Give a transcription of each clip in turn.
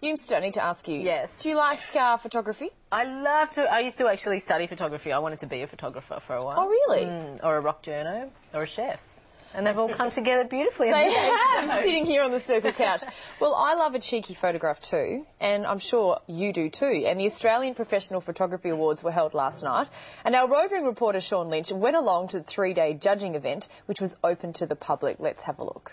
Eumster, I need to ask you. Yes. Do you like photography? I used to actually study photography. I wanted to be a photographer for a while. Oh, really? Or a rock journo, or a chef. And they've all come together beautifully. They have, sitting here on the Circle couch. Well, I love a cheeky photograph too, and I'm sure you do too. And the Australian Professional Photography Awards were held last night, and our roving reporter Sean Lynch went along to the 3-day judging event, which was open to the public. Let's have a look.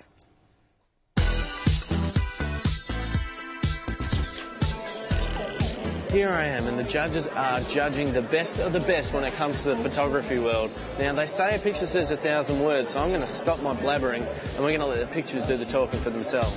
Here I am, and the judges are judging the best of the best when it comes to the photography world. Now, they say a picture says 1,000 words, so I'm going to stop my blabbering, and we're going to let the pictures do the talking for themselves.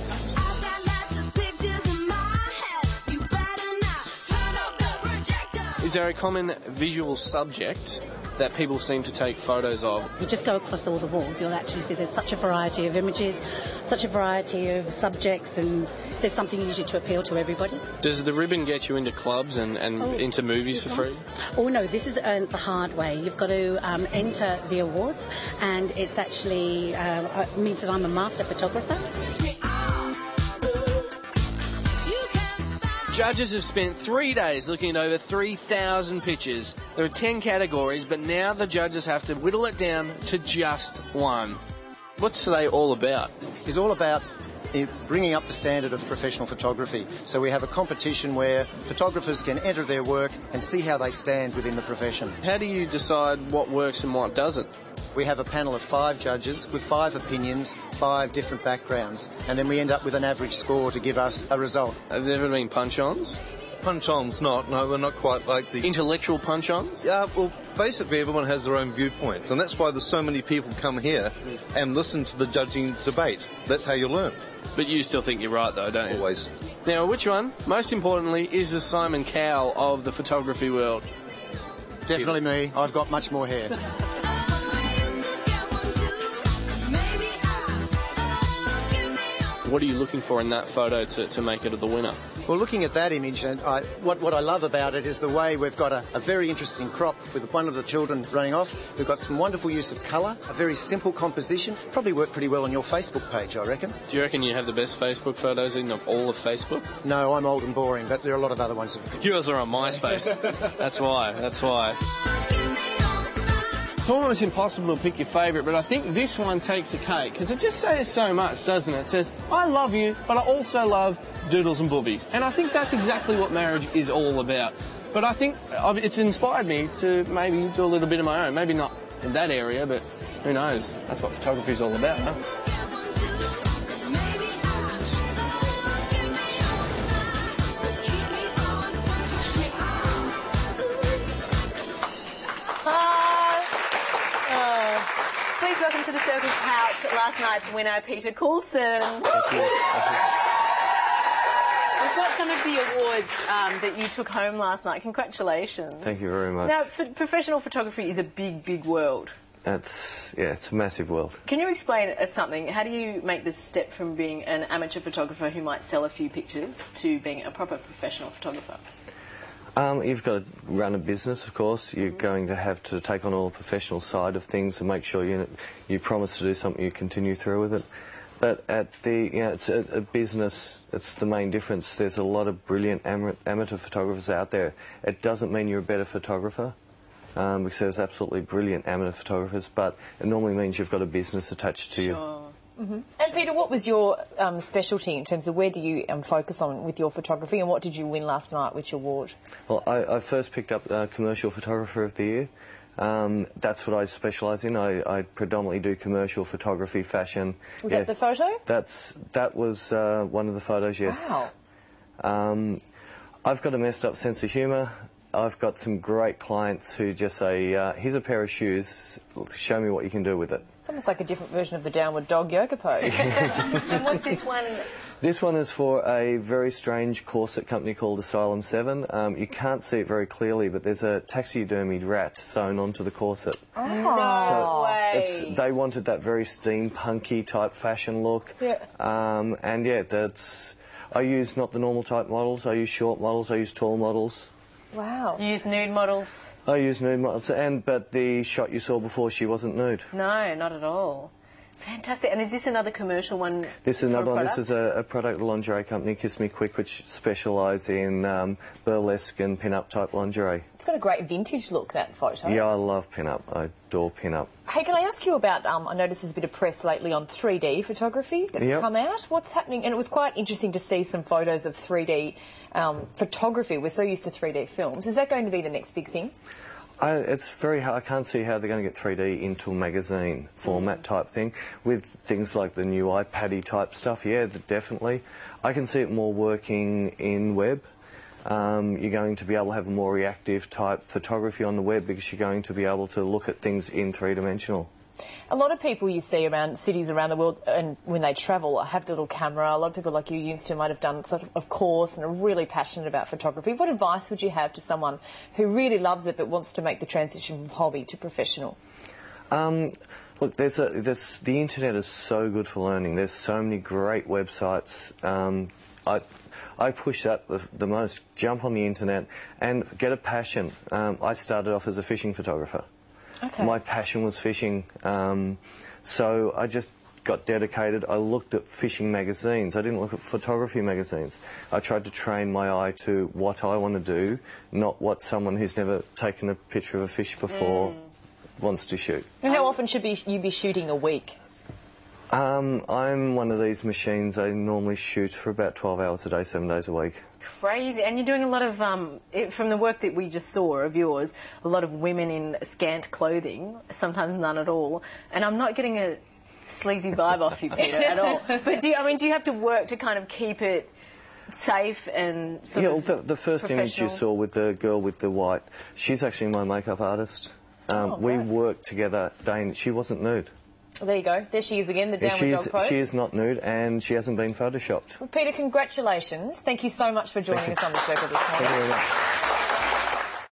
Is there a common visual subject that people seem to take photos of? You just go across all the walls, you'll actually see there's such a variety of images, such a variety of subjects, and there's something usually to appeal to everybody. Does the ribbon get you into clubs and into movies for free? Oh no, this is the hard way. You've got to enter the awards, and it's actually means that I'm a master photographer. Judges have spent 3 days looking at over 3,000 pictures. There are 10 categories, but now the judges have to whittle it down to just one. What's today all about? It's all about bringing up the standard of professional photography. So we have a competition where photographers can enter their work and see how they stand within the profession. How do you decide what works and what doesn't? We have a panel of 5 judges with 5 opinions, 5 different backgrounds, and then we end up with an average score to give us a result. Have there ever been punch-ons? Punch-ons not, no, we're not quite like the... Intellectual punch-ons? Yeah, well, basically everyone has their own viewpoints, and that's why there's so many people come here and listen to the judging debate. That's how you learn. But you still think you're right, though, don't you? Always. Now, which one, most importantly, is the Simon Cowell of the photography world? Definitely me. I've got much more hair. What are you looking for in that photo to make it the winner? Well, looking at that image, and what I love about it is the way we've got a very interesting crop with one of the children running off. We've got some wonderful use of colour, a very simple composition. Probably work pretty well on your Facebook page, I reckon. Do you reckon you have the best Facebook photos in of all of Facebook? No, I'm old and boring, but there are a lot of other ones. Yours are on MySpace. That's why. It's almost impossible to pick your favourite, but I think this one takes the cake, because it just says so much, doesn't it? It says, I love you, but I also love doodles and boobies. And I think that's exactly what marriage is all about. But I think it's inspired me to maybe do a little bit of my own. Maybe not in that area, but who knows? That's what photography is all about, huh? Please welcome to the Circle couch last night's winner, Peter Coulson. Thank you. We've got some of the awards that you took home last night. Congratulations. Thank you very much. Now, professional photography is a big, big world. It's a massive world. Can you explain something? How do you make this step from being an amateur photographer who might sell a few pictures to being a proper professional photographer? You've got to run a business, of course. You're going to have to take on all the professional side of things and make sure you promise to do something, you continue through with it. But it's a business. It's the main difference. There's a lot of brilliant amateur photographers out there. It doesn't mean you're a better photographer, because there's absolutely brilliant amateur photographers, but it normally means you've got a business attached to you. Mm-hmm. And Peter, what was your specialty in terms of where do you focus on with your photography, and what did you win last night? Which award? Well, I first picked up Commercial Photographer of the Year. That's what I specialise in. I predominantly do commercial photography, fashion. Was that the photo? That was one of the photos, yes. Wow. I've got a messed up sense of humour. I've got some great clients who just say, here's a pair of shoes, show me what you can do with it. It's almost like a different version of the downward dog yoga pose. And what's this one? This one is for a very strange corset company called Asylum 7. You can't see it very clearly, but there's a taxidermied rat sewn onto the corset. Oh, no way. They wanted that very steampunky type fashion look. Yeah. And yeah, I use not the normal type models. I use short models. I use tall models. Wow. You use nude models? I use nude models, but the shot you saw before, she wasn't nude. No, not at all. Fantastic. And is this another commercial one? This is another for a one. This is a product lingerie company, Kiss Me Quick, which specialise in burlesque and pin-up type lingerie. It's got a great vintage look, that photo. Yeah, I love pin-up. I adore pin-up. Hey, can I ask you about, I noticed there's a bit of press lately on 3D photography that's come out. What's happening? And it was quite interesting to see some photos of 3D photography. We're so used to 3D films. Is that going to be the next big thing? It's very hard. I can't see how they're going to get 3D into a magazine format type thing. With things like the new iPad-y type stuff, yeah, definitely. I can see it more working in web. You're going to be able to have a more reactive type photography on the web because you're going to be able to look at things in three-dimensional. A lot of people you see around cities around the world, and when they travel, have the little camera. A lot of people like you used to might have done sort of course and are really passionate about photography. What advice would you have to someone who really loves it but wants to make the transition from hobby to professional? Look, the internet is so good for learning. There's so many great websites. I push that the most. Jump on the internet and get a passion. I started off as a fishing photographer. Okay. My passion was fishing, so I just got dedicated. I looked at fishing magazines. I didn't look at photography magazines. I tried to train my eye to what I want to do, not what someone who's never taken a picture of a fish before wants to shoot. And how often should you be shooting a week? I'm one of these machines. I normally shoot for about 12 hours a day, 7 days a week. Crazy. And you're doing a lot of, from the work that we just saw of yours, a lot of women in scant clothing, sometimes none at all. And I'm not getting a sleazy vibe off you, Peter, at all. But do you have to work to kind of keep it safe and sort of well, the first image you saw with the girl with the white, she's actually my makeup artist. We worked together day and she wasn't nude. Well, there you go. There she is again, the downward dog pose. She is not nude and she hasn't been photoshopped. Well, Peter, congratulations. Thank you so much for joining us on The Circle this morning. Thank you very much.